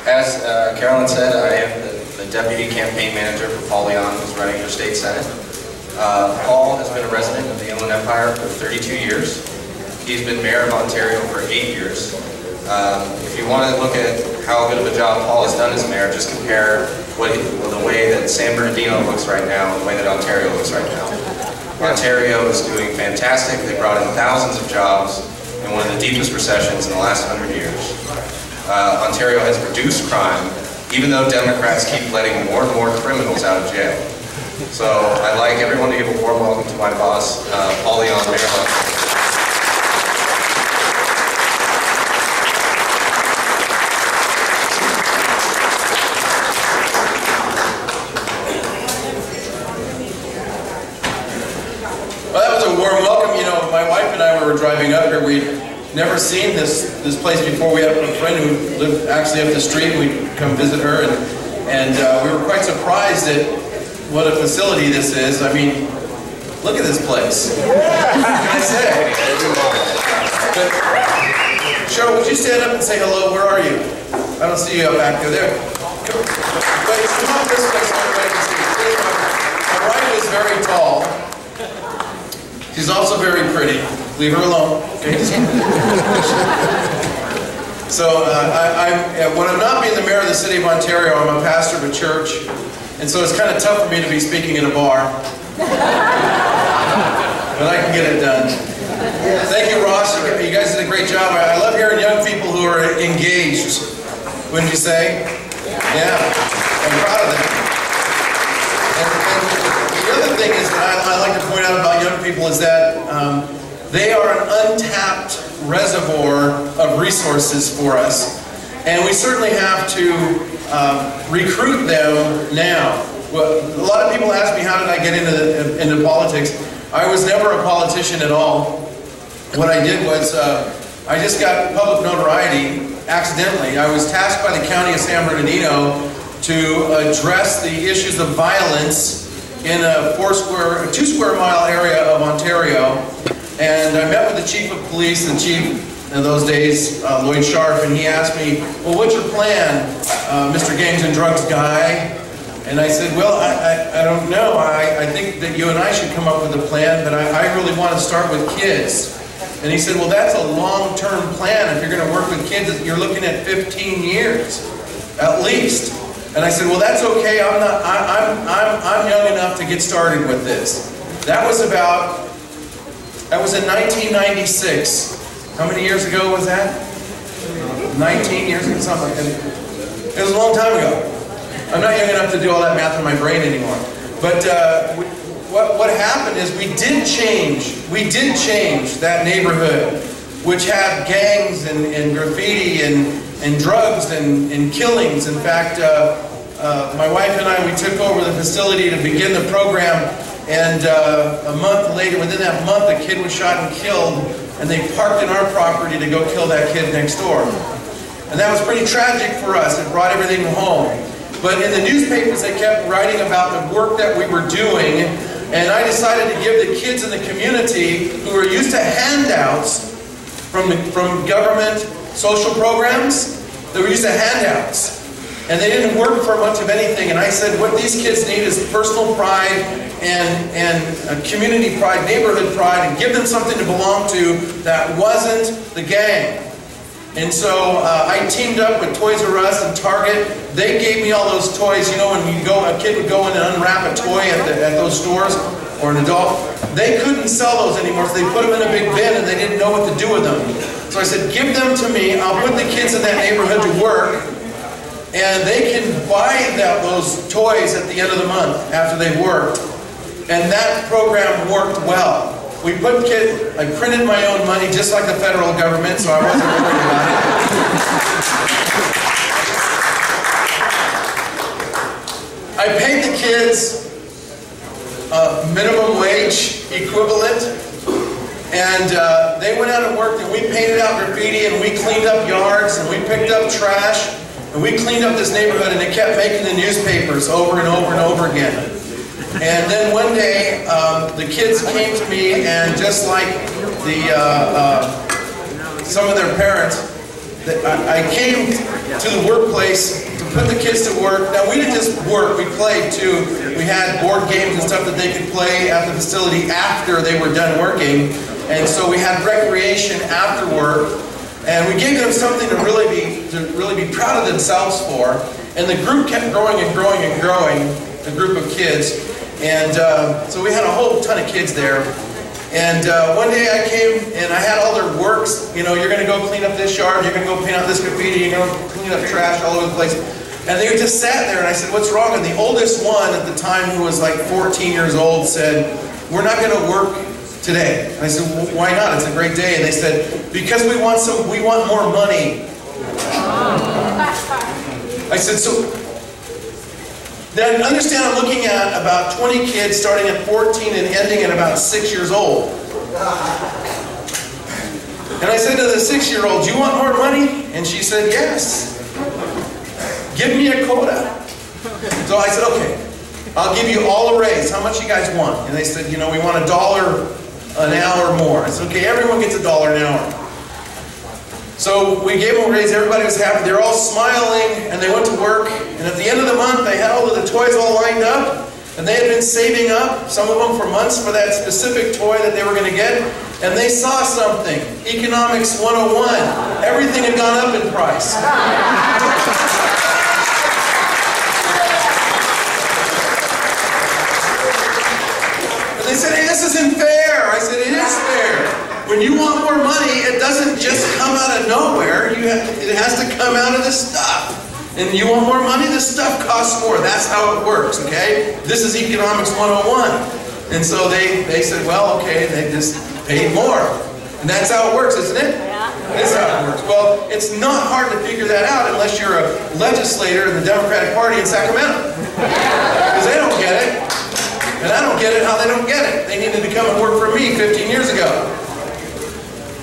As Carolyn said, I am the Deputy Campaign Manager for Paul Leon, who's running for State Senate. Paul has been a resident of the Inland Empire for 32 years. He's been Mayor of Ontario for 8 years. If you want to look at how good of a job Paul has done as mayor, just compare the way that San Bernardino looks right now and the way that Ontario looks right now. Ontario is doing fantastic. They brought in thousands of jobs in one of the deepest recessions in the last 100 years. Ontario has reduced crime, even though Democrats keep letting more and more criminals out of jail. So I'd like everyone to give a warm welcome to my boss, Paul Leon, Mayor of Ontario. Well, that was a warm welcome. You know, my wife and I were driving up here. We'd never seen this place before. We had a friend who lived actually up the street. We'd come visit her, and we were quite surprised at what a facility this is. I mean, look at this place. What can I say? But, Cheryl, would you stand up and say hello? Where are you? I don't see you up back there. Come on this way so everybody can see. My wife is very tall. She's also very pretty. Leave her alone. Okay? So, when I'm not being the mayor of the city of Ontario, I'm a pastor of a church, and so it's kind of tough for me to be speaking in a bar. But I can get it done. Thank you, Ross. You guys did a great job. I love hearing young people who are engaged. Wouldn't you say? Yeah. I'm proud of them. And the other thing is that I like to point out about young people is that they are an untapped reservoir of resources for us, and we certainly have to recruit them now. Well, a lot of people ask me, how did I get into politics? I was never a politician at all. What I did was I just got public notoriety accidentally. I was tasked by the county of San Bernardino to address the issues of violence in a 2 square mile area of Ontario, and I met with the chief of police, the chief in those days, Lloyd Sharp, and he asked me, well, what's your plan, Mr. Gangs and Drugs guy? And I said, well, I don't know. I think that you and I should come up with a plan, but I really want to start with kids. And he said, well, that's a long-term plan. If you're going to work with kids, you're looking at 15 years, at least. And I said, well, that's okay. I'm young enough to get started with this. That was in 1996. How many years ago was that? 19 years ago, something like that. It was a long time ago. I'm not young enough to do all that math in my brain anymore. But what happened is we did change that neighborhood, which had gangs and graffiti and drugs and killings. In fact, my wife and I, we took over the facility to begin the program, and a month later, within that month, a kid was shot and killed, and they parked in our property to go kill that kid next door. And that was pretty tragic for us. It brought everything home. But in the newspapers, they kept writing about the work that we were doing, and I decided to give the kids in the community who were used to handouts from government social programs, they were used to handouts. And they didn't work for much of anything. And I said, what these kids need is personal pride and community pride, neighborhood pride, and give them something to belong to that wasn't the gang. And so I teamed up with Toys R Us and Target. They gave me all those toys. You know, when a kid would go in and unwrap a toy at those stores, or an adult, they couldn't sell those anymore, so they put them in a big bin and they didn't know what to do with them. So I said, give them to me. I'll put the kids in that neighborhood to work, and they can buy those toys at the end of the month after they've worked. And that program worked well. We put kids, I printed my own money just like the federal government, so I wasn't worried about it. I paid the kids minimum wage equivalent, and they went out and worked, and we painted out graffiti, and we cleaned up yards, and we picked up trash, and we cleaned up this neighborhood, and it kept making the newspapers over and over and over again. And then one day, the kids came to me, and just like some of their parents, I came to the workplace to put the kids to work. Now, we didn't just work, we played too. We had board games and stuff that they could play at the facility after they were done working. And so we had recreation after work. And we gave them something to really be proud of themselves for. And the group kept growing and growing and growing, the group of kids. And so we had a whole ton of kids there. And one day I came and I had all their works. You know, you're going to go clean up this yard, you're going to go paint out this graffiti, you're going to clean up trash all over the place. And they just sat there and I said, what's wrong? And the oldest one at the time, who was like 14 years old, said, we're not going to work today. And I said, well, why not? It's a great day. And they said, because we want more money. I said, so then understand, I'm looking at about 20 kids starting at 14 and ending at about 6 years old. And I said to the 6-year-old, do you want more money? And she said, yes. Give me a quota. So I said, okay, I'll give you all a raise. How much you guys want? And they said, you know, we want $1 an hour more. I said, okay, everyone gets $1 an hour. So we gave them a raise, everybody was happy, they were all smiling, and they went to work, and at the end of the month they had all of the toys all lined up, and they had been saving up, some of them for months, for that specific toy that they were going to get, and they saw something, Economics 101, everything had gone up in price. And they said, hey, this isn't fair. I said, it is fair. When you want more money, it doesn't just come out of nowhere. It has to come out of the stuff. And you want more money, the stuff costs more. That's how it works, okay? This is Economics 101. And so they said, well, okay, they just paid more. And that's how it works, isn't it? Yeah. That's how it works. Well, it's not hard to figure that out unless you're a legislator in the Democratic Party in Sacramento. Because they don't get it. And I don't get it how they don't get it. They needed to come and work for me 15 years ago.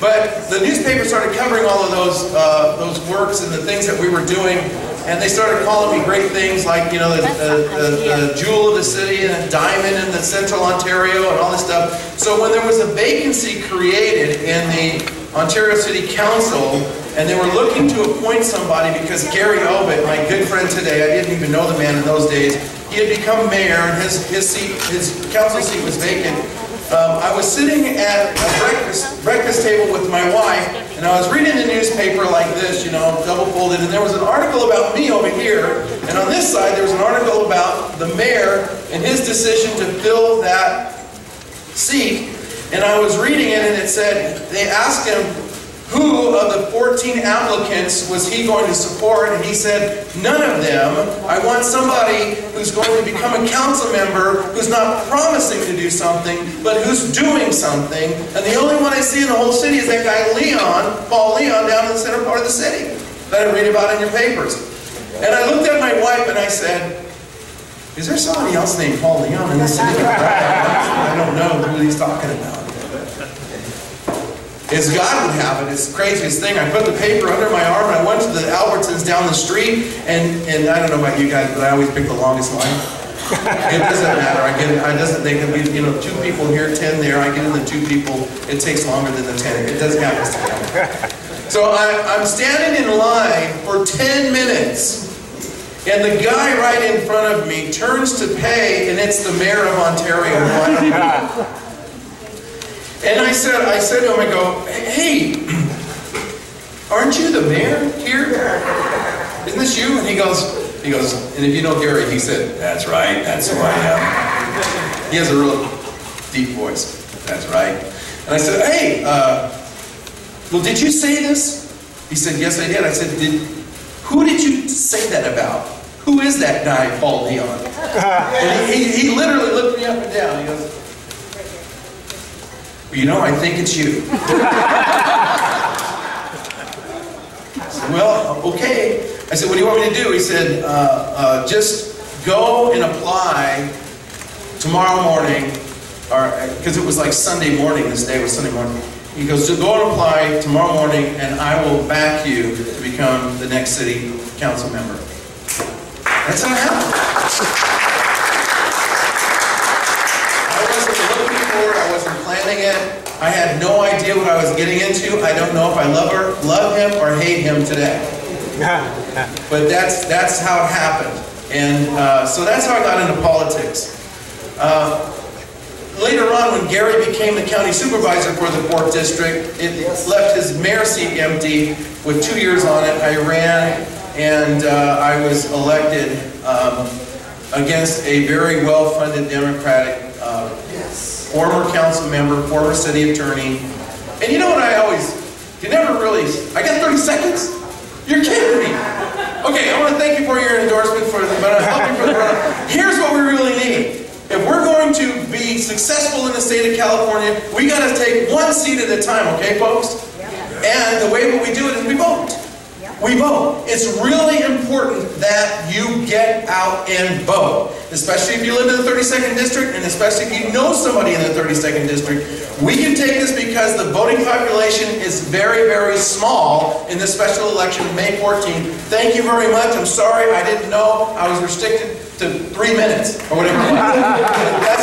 But the newspaper started covering all of those works and the things that we were doing, and they started calling me great things like, you know, the jewel of the city and a diamond in the central Ontario and all this stuff. So when there was a vacancy created in the Ontario City Council, and they were looking to appoint somebody because Gary Obit, my good friend today, I didn't even know the man in those days, he had become mayor and his council seat was vacant. I was sitting at a breakfast table with my wife, and I was reading the newspaper like this, you know, double folded, and there was an article about me over here, and on this side there was an article about the mayor and his decision to fill that seat. And I was reading it, and it said, they asked him, who of the 14 applicants was he going to support? And he said, none of them. I want somebody who's going to become a council member who's not promising to do something, but who's doing something. And the only one I see in the whole city is that guy Leon, Paul Leon, down in the center part of the city that I read about in your papers. And I looked at my wife and I said, is there somebody else named Paul Leon in the city? I don't know who he's talking about. As God would have it, it's the craziest thing. I put the paper under my arm and I went to the Albertsons down the street, and I don't know about you guys, but I always pick the longest line. It doesn't matter. They can be, you know, 2 people here, 10 there. I get in the 2 people. It takes longer than the 10. It doesn't happen. So I'm standing in line for 10 minutes, and the guy right in front of me turns to pay, and it's the mayor of Ontario. And I said to him, I go, hey, aren't you the mayor here? Isn't this you? And he goes, and if you know Gary, he said, that's right, that's who I am. He has a real deep voice. That's right. And I said, hey, well, did you say this? He said, yes, I did. I said, who did you say that about? Who is that guy, Paul Leon? And he literally looked me up and down. He goes, you know, I think it's you. I said, well, okay. I said, what do you want me to do? He said, just go and apply tomorrow morning, because it was like Sunday morning, this day was Sunday morning. He goes, so go and apply tomorrow morning, and I will back you to become the next city council member. That's how it happened. I wasn't looking for it, I wasn't planning it. I had no idea what I was getting into. I don't know if I love him or hate him today. But that's how it happened. And so that's how I got into politics. Later on, when Gary became the county supervisor for the 4th District, it left his mayor seat empty with 2 years on it. I ran and I was elected against a very well-funded Democratic former council member, former city attorney. And you know what I got 30 seconds? You're kidding me. Okay, I want to thank you for your endorsement but I'm helping for the run. Here's what we really need. If we're going to be successful in the state of California, we got to take one seat at a time, okay, folks? And the way we do it is we vote. We vote. It's really important that you get out and vote, especially if you live in the 32nd District, and especially if you know somebody in the 32nd District. We can take this because the voting population is very, very small in this special election of May 14th. Thank you very much. I'm sorry, I didn't know I was restricted to 3 minutes, or whatever it was.